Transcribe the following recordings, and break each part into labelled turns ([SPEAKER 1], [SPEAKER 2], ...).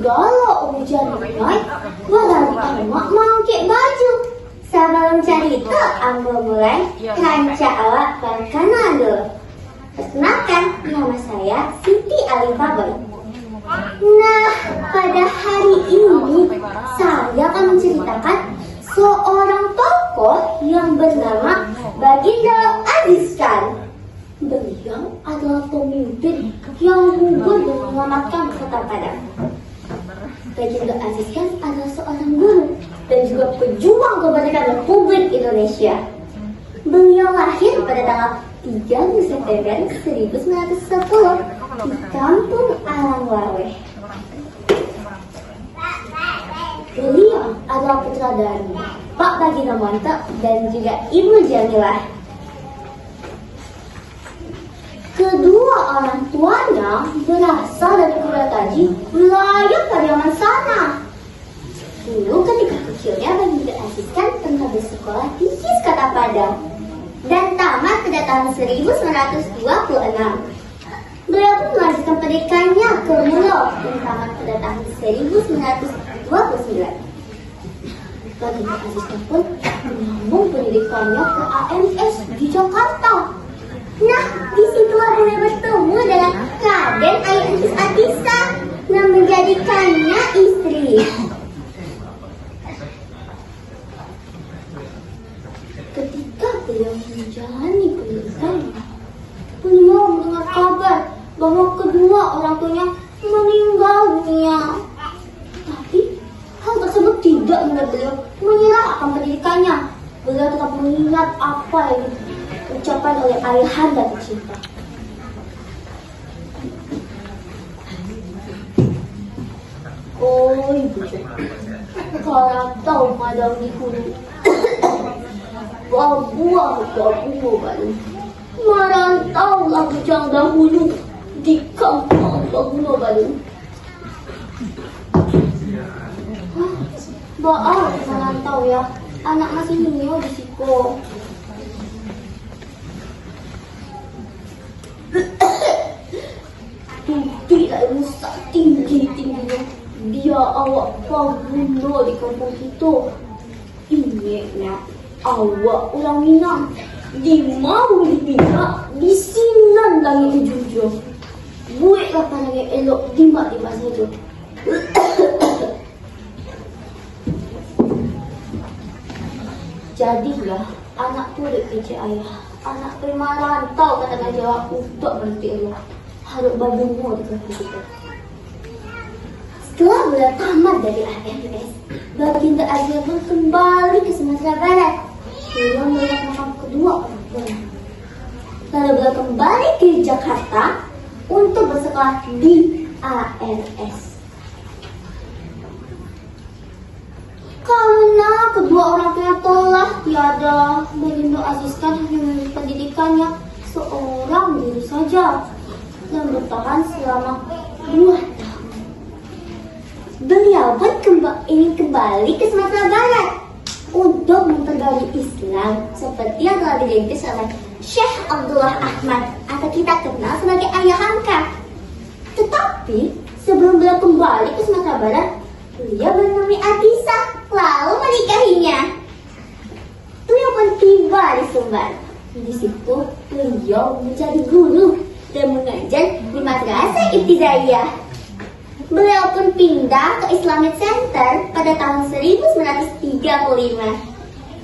[SPEAKER 1] galau hujan mulai, walau emak mangkek baju. Sebelum cerita, ambo mulai kanca awak perkenalan dulu. Perkenalkan, nama saya Siti Alifaboy. Nah, pada hari ini saya akan menceritakan seorang tokoh yang bernama Baginda Aziz Khan. Beliau adalah pemimpin yang gugur dan menyelamatkan Kota Padang. Baginda Aziz Khan adalah seorang guru dan juga pejuang kemerdekaan Republik Indonesia. Beliau lahir pada tanggal 3 September 1910 di Kampung Alangwawe. Beliau adalah putra dari Pak Baginda Monto dan juga Ibu Jamilah. Kedua orang tuanya berasal dari Kurataji, wilayah Pariaman sana. Dulu ketika kecilnya Baginda Aziz Khan pernah bersekolah di HIS Kota Padang dan tamat pada tahun 1926. Beliau pun melanjutkan pendidikannya ke Mulo dan tamat pada tahun 1929. Baginda Aziz Khan pun menyambung pendidikannya ke AMS di Jakarta. Nah, disitulah beliau bertemu dengan Raden Ayunis Atisa yang menjadikannya istri. Ketika beliau menjalani pendidikannya, beliau mendengar kabar bahwa kedua orang tuanya meninggal dunia. Tapi hal tersebut tidak membuat beliau menyerah akan pendidikannya. Beliau tetap mengingat apa yang diucapkan oleh ayahanda tercinta. Oh ibu, kalau tahu madam di hulu, babuah balu. Merantaulah bujang dahulu di kampung Bagulo Balu. Baal merantau ya, anak masih nyo di siko. Tidak rusak tinggi-tingginya. Dia awak Bagulo di kampung itu. Ingatnya awak orang Minang. Di mau dipindah di sinan langit ujung-ujung. Buatlah pandangan elok dimak-dimak saja. Jadilah anak turut kerja ayah. Anak terima rantau katakan jawab untuk berhenti elok. Harus babumu di kampung kita. Setelah beliau tamat dari AMS, Baginda Aziz pun kembali ke Sumatera Barat. Beliau melihat makam kedua orang tuanya. Lalu beliau kembali ke Jakarta untuk bersekolah di AMS. Karena kedua orang tua telah tiada, Baginda Aziz Khan hanya memiliki pendidikannya seorang diri saja dan bertahan selama 2 tahun. Beliau pun ingin kembali ke Sumatera Barat untuk memperbarui Islam seperti yang telah dirintis oleh Syekh Abdullah Ahmad atau kita kenal sebagai Ayah Hamka. Tetapi sebelum beliau kembali ke Sumatera Barat, beliau menemui Atisa lalu menikahinya. Beliau pun tiba di Sumbar. Di situ beliau menjadi guru dan mengajar di Madrasah Ibtidaiyah. Beliau pun pindah ke Islamic Center pada tahun 1935.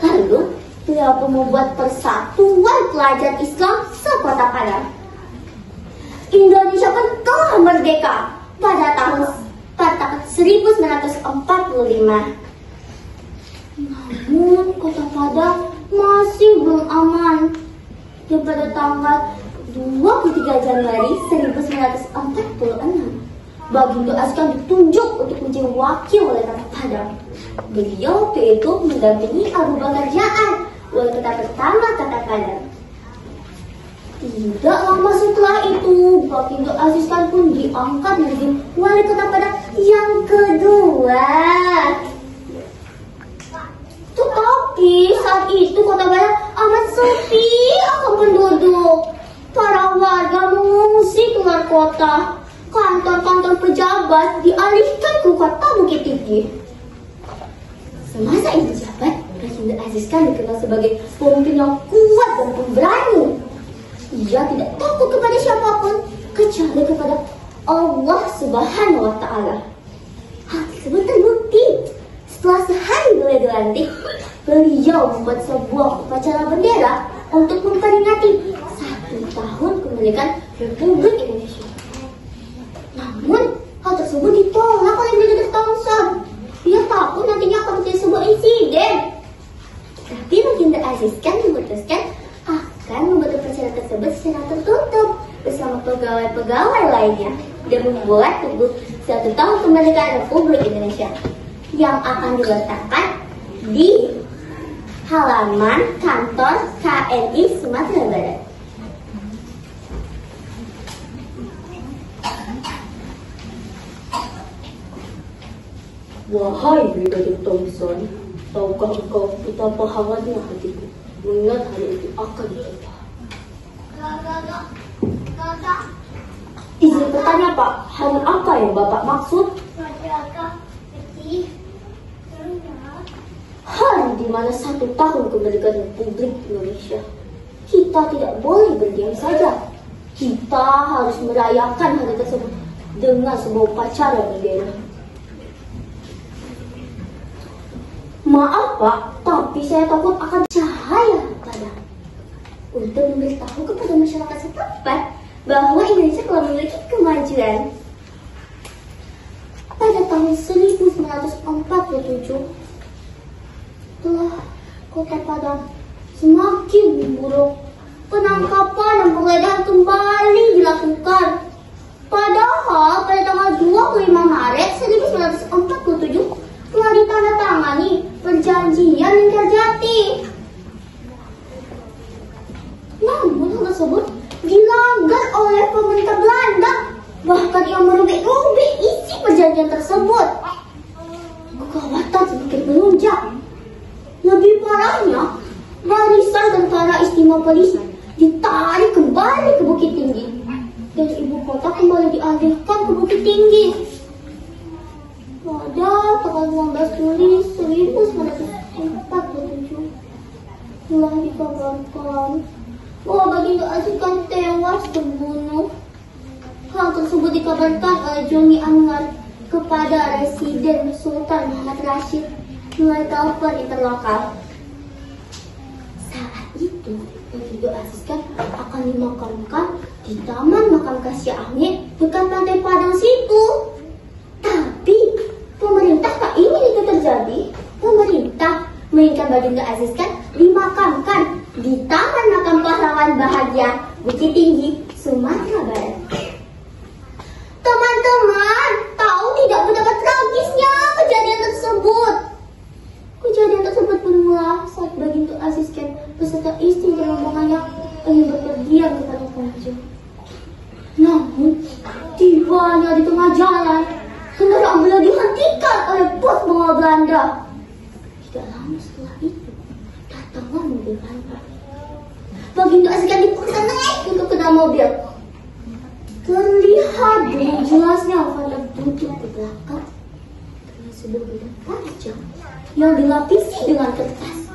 [SPEAKER 1] Lalu, beliau pun membuat persatuan pelajar Islam se-Kota Padang. Indonesia pun telah merdeka pada tahun 1945. Namun, Kota Padang masih belum aman. Dan pada tanggal 23 Januari 1946, Baginda Aziz Khan ditunjuk untuk menjadi wakil wali kota Padang. Beliau itu mendampingi Abu Bakar Ja'ad, wali kota pertama Kota Padang. Tidak lama setelah itu, Baginda Aziz Khan pun diangkat menjadi wali kota Padang yang kedua. Tetapi saat itu Kota Padang amat sepi akan penduduk. Para warga mengungsi keluar kota. kantor-kantor pejabat dialihkan ke kota Bukit Tinggi. Semasa ini pejabat, Baginda Aziz Khan dikenal sebagai pemimpin yang kuat dan pemberani. Ia tidak takut kepada siapapun kecuali kepada Allah Subhanahu wa Ta'ala. Hal tersebut terbukti setelah sehari beliau dilantik, beliau membuat sebuah upacara bendera untuk memperingati 1 tahun kemerdekaan Republik Indonesia. Namun, hal tersebut ditolak oleh Brigadier Thompson. Dia takut nantinya akan terjadi sebuah insiden. Tapi Baginda Aziz Khan memutuskan akan membuat upacara tersebut secara tertutup bersama pegawai-pegawai lainnya dan membuat tubuh 1 tahun kemerdekaan Republik Indonesia yang akan diletakkan di halaman kantor KNI Sumatera Barat.
[SPEAKER 2] Wahai Brigadier Thompson, tahukah engkau betapa hangatnya hatiku mengingat hari itu akan tiba? Izin bertanya Pak, hari apa yang Bapak maksud? Hari di mana 1 tahun kemerdekaan Republik Indonesia. Kita tidak boleh berdiam saja. Kita harus merayakan hari tersebut dengan sebuah upacara bendera. Maaf Pak, tapi saya takut akan
[SPEAKER 1] Cahaya padam untuk memberitahu kepada masyarakat setempat bahwa Indonesia telah memiliki kemajuan. Pada tahun 1947 telah kota Padang semakin memburuk. Penangkapan dan penggeledahan kembali dilakukan. Padahal pada tanggal 25 Maret 1947 telah ditandatangani perjanjian Linggarjati. Namun hal tersebut dilanggar oleh pemerintah Belanda. Bahkan yang merubik-rubik isi perjanjian tersebut. Kegawatan semakin melonjak. Lebih parahnya, barisan tentara istimewa polisi ditarik kembali ke Bukit Tinggi dan ibu kota kembali dialihkan ke Bukit Tinggi. Pada tanggal 15 Juli 1947 telah dikabarkan bahwa Baginda Aziz Khan tewas terbunuh. Hal tersebut dikabarkan oleh Joni Anwar kepada Residen Sultan Muhammad Rashid melalui telepon interlokal. Saat itu, Baginda Aziz Khan akan dimakamkan di Taman Makam Kasih Ahmed dekat Pantai Padang situ. Tapi pemerintah tak ingin itu terjadi. Pemerintah menginginkan Baginda Aziz Khan dimakamkan di Taman Makam Pahlawan Bahagia Bukit Tinggi, Sumatera Barat. Teman-teman, tahu tidak betapa tragisnya kejadian tersebut? Kejadian tersebut bermula saat Baginda Aziz Khan beserta istri dan rombongannya ingin berpergian ke Padang Panjang. Namun, tibanya di tengah jalan, kendaraan beliau dihentikan oleh pos pengawal Belanda. Tidak lama setelah itu, datanglah mobil Belanda. Baginda Aziz Khan dipaksa naik untuk ke dalam mobil. Terlihat dengan jelasnya Belanda duduk di belakang dengan sebuah benda tajam yang dilapisi dengan kertas.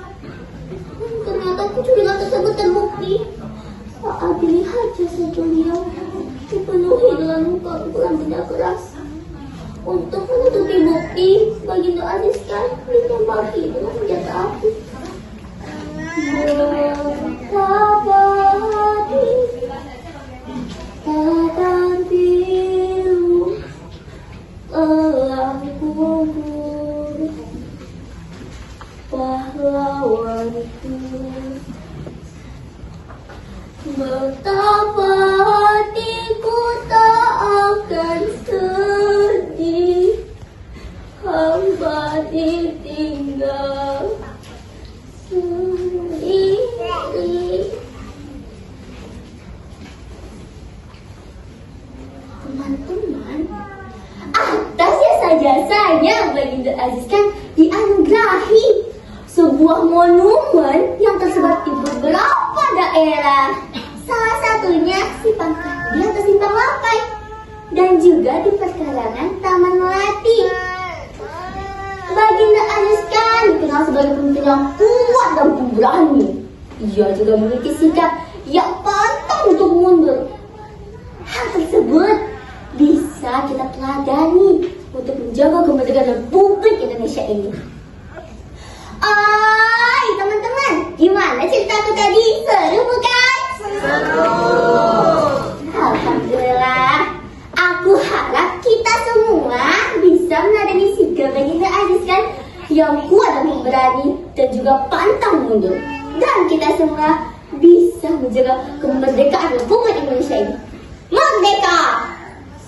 [SPEAKER 1] Ternyata kecurigaan tersebut terbukti saat dilihat jasad beliau dipenuhi dengan luka-luka benda keras. Untuk menutupi bukti, Baginda Aziz Khan ditembaki dengan senjata api. Betapa hati takkan pilu telah kubur pahlawanku. Betapa hatiku tak akan sedih, hamba ditinggal sendiri. Teman-teman, atasnya saja Baginda Aziz Khan dianugerahi sebuah monumen yang tersebar di beberapa daerah. Salah satunya di atas Simpang Lapai. dan juga di perkarangan Taman Melati. Baginda Aziz dikenal sebagai pemimpin yang kuat dan pemberani. Ia juga memiliki sikap yang pantang untuk mundur. Hal tersebut bisa kita teladani untuk menjaga kemerdekaan Republik Indonesia ini. Teman-teman, gimana ceritaku tadi? Seru bukan? Seru! Alhamdulillah, aku harap kita semua bisa meneladani sikap Baginda Aziz yang kuat dan berani dan juga pantang mundur. Dan kita semua bisa menjaga kemerdekaan Republik Indonesia ini. Merdeka!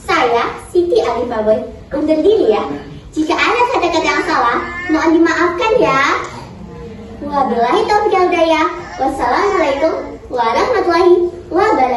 [SPEAKER 1] Saya, Siti Alifaboy, undur diri ya. Jika ada kata-kata yang salah, mohon dimaafkan ya. Wabillahi taufiq wal hidayah. Wassalamualaikum warahmatullahi wabarakatuh.